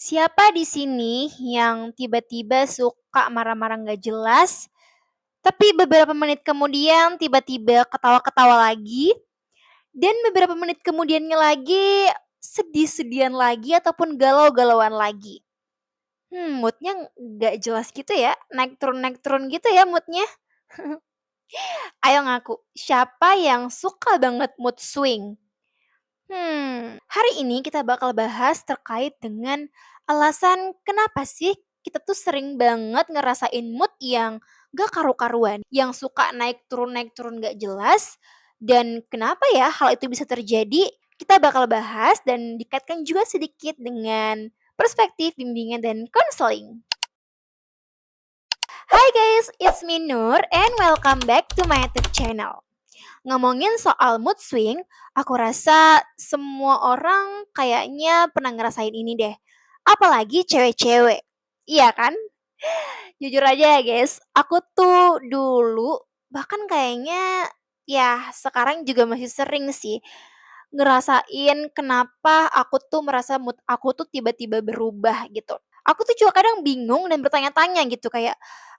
Siapa di sini yang tiba-tiba suka marah-marah nggak jelas, tapi beberapa menit kemudian tiba-tiba ketawa-ketawa lagi, dan beberapa menit kemudiannya lagi sedih-sedihan lagi ataupun galau-galauan lagi? Mood-nya nggak jelas gitu ya, naik turun gitu ya mood-nya. Ayo ngaku, siapa yang suka banget mood swing? Hari ini kita bakal bahas terkait dengan alasan kenapa sih kita tuh sering banget ngerasain mood yang gak karu-karuan, yang suka naik turun gak jelas, dan kenapa ya hal itu bisa terjadi? Kita bakal bahas dan dikaitkan juga sedikit dengan perspektif bimbingan dan konseling. Hai guys, it's me Nur and welcome back to my YouTube channel. Ngomongin soal mood swing, aku rasa semua orang kayaknya pernah ngerasain ini deh. Apalagi cewek-cewek. Iya kan? Jujur aja ya guys, aku tuh dulu bahkan kayaknya ya sekarang juga masih sering sih ngerasain kenapa aku tuh merasa mood aku tuh tiba-tiba berubah gitu. Aku tuh juga kadang bingung dan bertanya-tanya gitu kayak,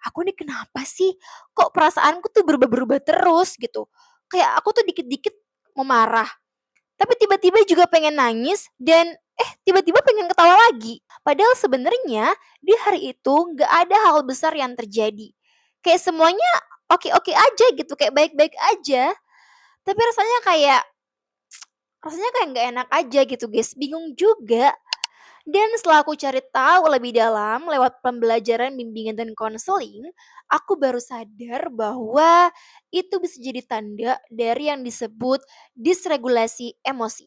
"Aku nih kenapa sih? Kok perasaanku tuh berubah-berubah terus?" gitu. Kayak aku tuh dikit-dikit mau marah, tapi tiba-tiba juga pengen nangis dan tiba-tiba pengen ketawa lagi. Padahal sebenarnya di hari itu nggak ada hal besar yang terjadi. Kayak semuanya oke-oke aja gitu, kayak baik-baik aja. Tapi rasanya kayak nggak enak aja gitu guys, bingung juga. Dan setelah aku cari tahu lebih dalam lewat pembelajaran bimbingan dan konseling, aku baru sadar bahwa itu bisa jadi tanda dari yang disebut disregulasi emosi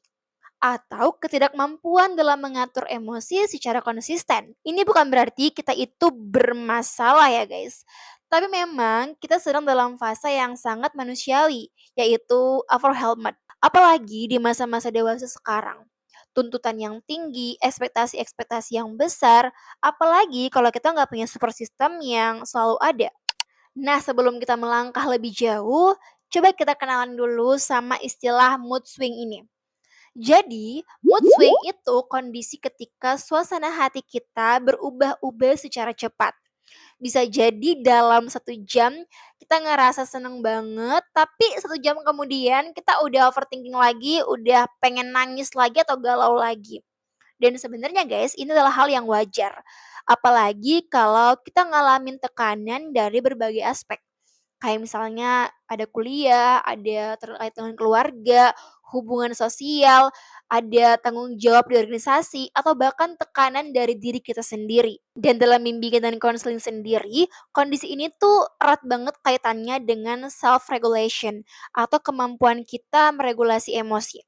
atau ketidakmampuan dalam mengatur emosi secara konsisten. Ini bukan berarti kita itu bermasalah ya guys. Tapi memang kita sedang dalam fase yang sangat manusiawi, yaitu overwhelmed. Apalagi di masa-masa dewasa sekarang. Tuntutan yang tinggi, ekspektasi-ekspektasi yang besar, apalagi kalau kita nggak punya support system yang selalu ada. Nah, sebelum kita melangkah lebih jauh, coba kita kenalan dulu sama istilah mood swing ini. Jadi, mood swing itu kondisi ketika suasana hati kita berubah-ubah secara cepat. Bisa jadi dalam 1 jam kita ngerasa seneng banget, tapi 1 jam kemudian kita udah overthinking lagi, udah pengen nangis lagi atau galau lagi. Dan sebenarnya guys, ini adalah hal yang wajar. Apalagi kalau kita ngalamin tekanan dari berbagai aspek. Kayak misalnya ada kuliah, ada terkait dengan keluarga, hubungan sosial, ada tanggung jawab di organisasi, atau bahkan tekanan dari diri kita sendiri. Dan dalam bimbingan dan konseling sendiri, kondisi ini tuh erat banget kaitannya dengan self-regulation atau kemampuan kita meregulasi emosi.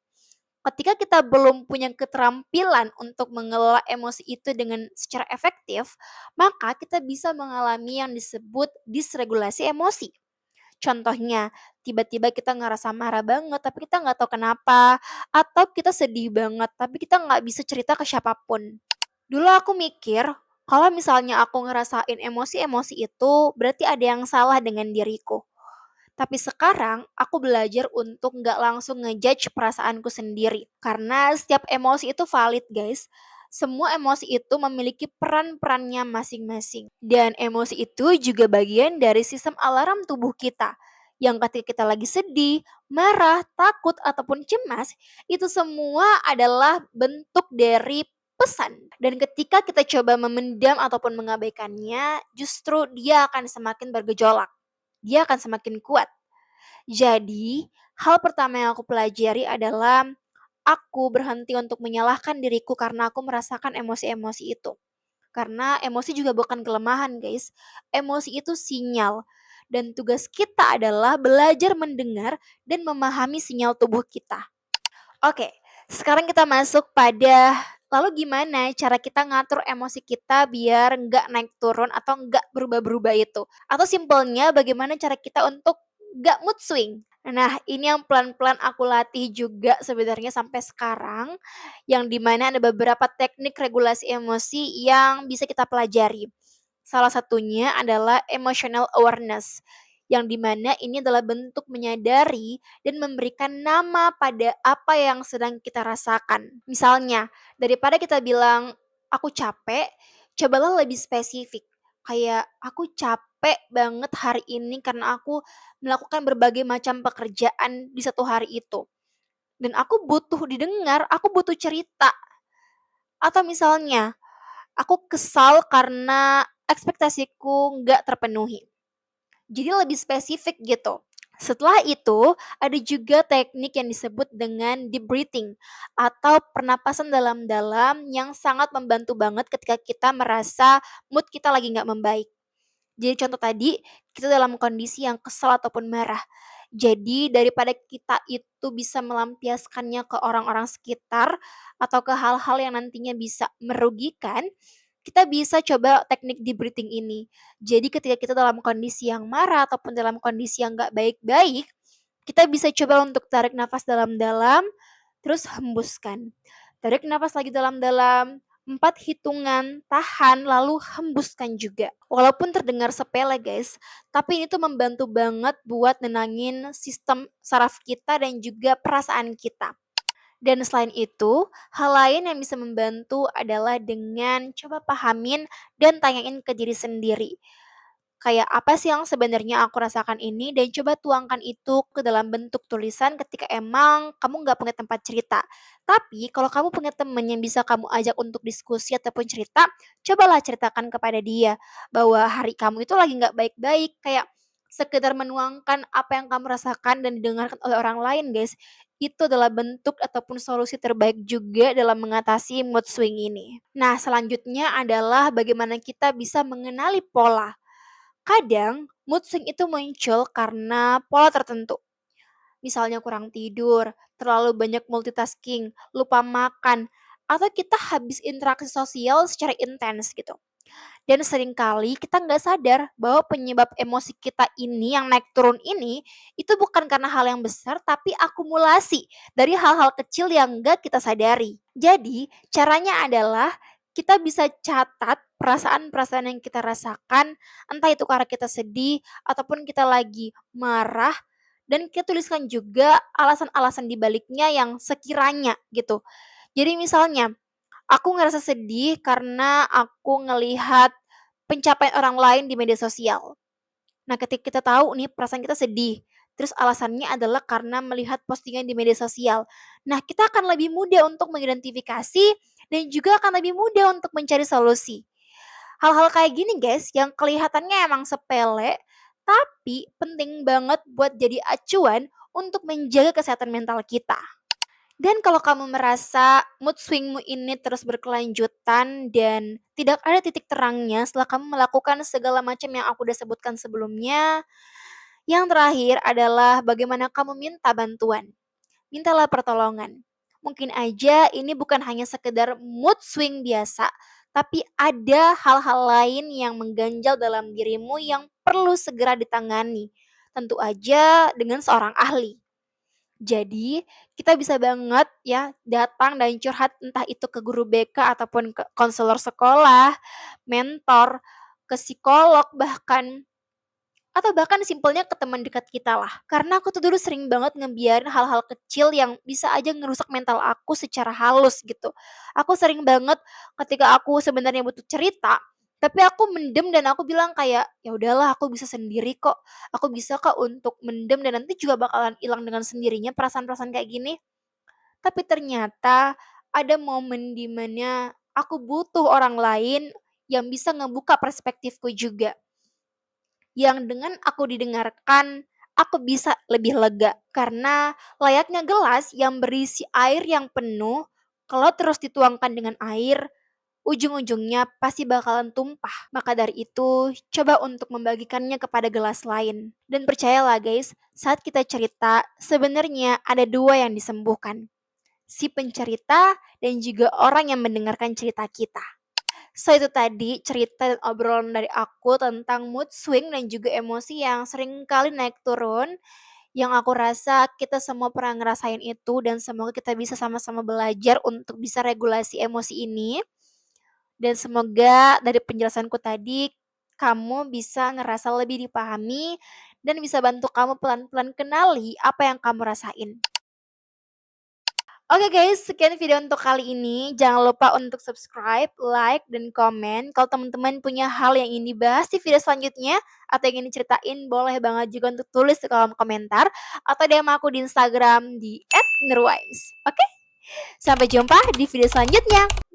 Ketika kita belum punya keterampilan untuk mengelola emosi itu dengan secara efektif, maka kita bisa mengalami yang disebut disregulasi emosi. Contohnya, tiba-tiba kita ngerasa marah banget tapi kita nggak tahu kenapa, atau kita sedih banget tapi kita nggak bisa cerita ke siapapun. Dulu aku mikir, kalau misalnya aku ngerasain emosi-emosi itu, berarti ada yang salah dengan diriku. Tapi sekarang aku belajar untuk nggak langsung ngejudge perasaanku sendiri. Karena setiap emosi itu valid guys. Semua emosi itu memiliki peran-perannya masing-masing. Dan emosi itu juga bagian dari sistem alarm tubuh kita. Yang ketika kita lagi sedih, marah, takut, ataupun cemas, itu semua adalah bentuk dari pesan. Dan ketika kita coba memendam ataupun mengabaikannya, justru dia akan semakin bergejolak, dia akan semakin kuat. Jadi, hal pertama yang aku pelajari adalah aku berhenti untuk menyalahkan diriku karena aku merasakan emosi-emosi itu. Karena emosi juga bukan kelemahan, guys. Emosi itu sinyal. Dan tugas kita adalah belajar mendengar dan memahami sinyal tubuh kita. Oke, sekarang kita masuk pada lalu gimana cara kita ngatur emosi kita biar nggak naik turun atau nggak berubah-berubah itu? Atau simpelnya bagaimana cara kita untuk nggak mood swing? Nah, ini yang pelan-pelan aku latih juga sebenarnya sampai sekarang, yang dimana ada beberapa teknik regulasi emosi yang bisa kita pelajari. Salah satunya adalah emotional awareness, yang dimana ini adalah bentuk menyadari dan memberikan nama pada apa yang sedang kita rasakan. Misalnya, daripada kita bilang, aku capek, cobalah lebih spesifik. Kayak aku capek banget hari ini karena aku melakukan berbagai macam pekerjaan di satu hari itu. Dan aku butuh didengar, aku butuh cerita. Atau misalnya, aku kesal karena ekspektasiku nggak terpenuhi. Jadi lebih spesifik gitu. Setelah itu, ada juga teknik yang disebut dengan deep breathing atau pernapasan dalam-dalam yang sangat membantu banget ketika kita merasa mood kita lagi nggak membaik. Jadi contoh tadi, kita dalam kondisi yang kesal ataupun marah. Jadi daripada kita itu bisa melampiaskannya ke orang-orang sekitar atau ke hal-hal yang nantinya bisa merugikan, kita bisa coba teknik deep breathing ini. Jadi ketika kita dalam kondisi yang marah ataupun dalam kondisi yang nggak baik-baik, kita bisa coba untuk tarik nafas dalam-dalam, terus hembuskan. Tarik nafas lagi dalam-dalam, 4 hitungan, tahan, lalu hembuskan juga. Walaupun terdengar sepele guys, tapi ini tuh membantu banget buat nenangin sistem saraf kita dan juga perasaan kita. Dan selain itu, hal lain yang bisa membantu adalah dengan coba pahamin dan tanyain ke diri sendiri. Kayak apa sih yang sebenarnya aku rasakan ini dan coba tuangkan itu ke dalam bentuk tulisan ketika emang kamu nggak punya tempat cerita. Tapi kalau kamu punya temen yang bisa kamu ajak untuk diskusi ataupun cerita, cobalah ceritakan kepada dia bahwa hari kamu itu lagi nggak baik-baik. Kayak sekedar menuangkan apa yang kamu rasakan dan didengarkan oleh orang lain guys. Itu adalah bentuk ataupun solusi terbaik juga dalam mengatasi mood swing ini. Nah, selanjutnya adalah bagaimana kita bisa mengenali pola. Kadang mood swing itu muncul karena pola tertentu. Misalnya kurang tidur, terlalu banyak multitasking, lupa makan, atau kita habis interaksi sosial secara intens gitu. Dan seringkali kita nggak sadar bahwa penyebab emosi kita ini yang naik turun ini itu bukan karena hal yang besar tapi akumulasi dari hal-hal kecil yang nggak kita sadari. Jadi caranya adalah kita bisa catat perasaan-perasaan yang kita rasakan, entah itu karena kita sedih ataupun kita lagi marah, dan kita tuliskan juga alasan-alasan di baliknya yang sekiranya gitu. Jadi misalnya, aku ngerasa sedih karena aku ngelihat pencapaian orang lain di media sosial. Nah, ketika kita tahu nih perasaan kita sedih, terus alasannya adalah karena melihat postingan di media sosial. Nah, kita akan lebih mudah untuk mengidentifikasi dan juga akan lebih mudah untuk mencari solusi. Hal-hal kayak gini guys, yang kelihatannya emang sepele, tapi penting banget buat jadi acuan untuk menjaga kesehatan mental kita. Dan kalau kamu merasa mood swingmu ini terus berkelanjutan dan tidak ada titik terangnya setelah kamu melakukan segala macam yang aku udah sebutkan sebelumnya, yang terakhir adalah bagaimana kamu minta bantuan. Mintalah pertolongan. Mungkin aja ini bukan hanya sekedar mood swing biasa, tapi ada hal-hal lain yang mengganjal dalam dirimu yang perlu segera ditangani. Tentu aja dengan seorang ahli. Jadi, kita bisa banget ya datang dan curhat entah itu ke guru BK ataupun ke konselor sekolah, mentor, ke psikolog bahkan, atau bahkan simpelnya ke teman dekat kita lah. Karena aku tuh dulu sering banget ngebiarin hal-hal kecil yang bisa aja ngerusak mental aku secara halus gitu. Aku sering banget ketika aku sebenarnya butuh cerita, tapi aku mendem dan aku bilang kayak, "Ya udahlah aku bisa sendiri kok. Aku bisa kok untuk mendem dan nanti juga bakalan hilang dengan sendirinya perasaan-perasaan kayak gini." Tapi ternyata ada momen di mana aku butuh orang lain yang bisa ngebuka perspektifku juga. Yang dengan aku didengarkan, aku bisa lebih lega. Karena layaknya gelas yang berisi air yang penuh, kalau terus dituangkan dengan air, ujung-ujungnya pasti bakalan tumpah. Maka dari itu, coba untuk membagikannya kepada gelas lain. Dan percayalah guys, saat kita cerita, sebenarnya ada dua yang disembuhkan. Si pencerita dan juga orang yang mendengarkan cerita kita. So itu tadi cerita dan obrolan dari aku tentang mood swing dan juga emosi yang sering kali naik turun, yang aku rasa kita semua pernah ngerasain itu dan semoga kita bisa sama-sama belajar untuk bisa regulasi emosi ini. Dan semoga dari penjelasanku tadi kamu bisa ngerasa lebih dipahami dan bisa bantu kamu pelan-pelan kenali apa yang kamu rasain. Oke guys, sekian video untuk kali ini. Jangan lupa untuk subscribe, like, dan komen. Kalau teman-teman punya hal yang ingin dibahas di video selanjutnya atau yang ingin diceritain, boleh banget juga untuk tulis di kolom komentar atau DM aku di Instagram di @nurwines. Oke? Sampai jumpa di video selanjutnya.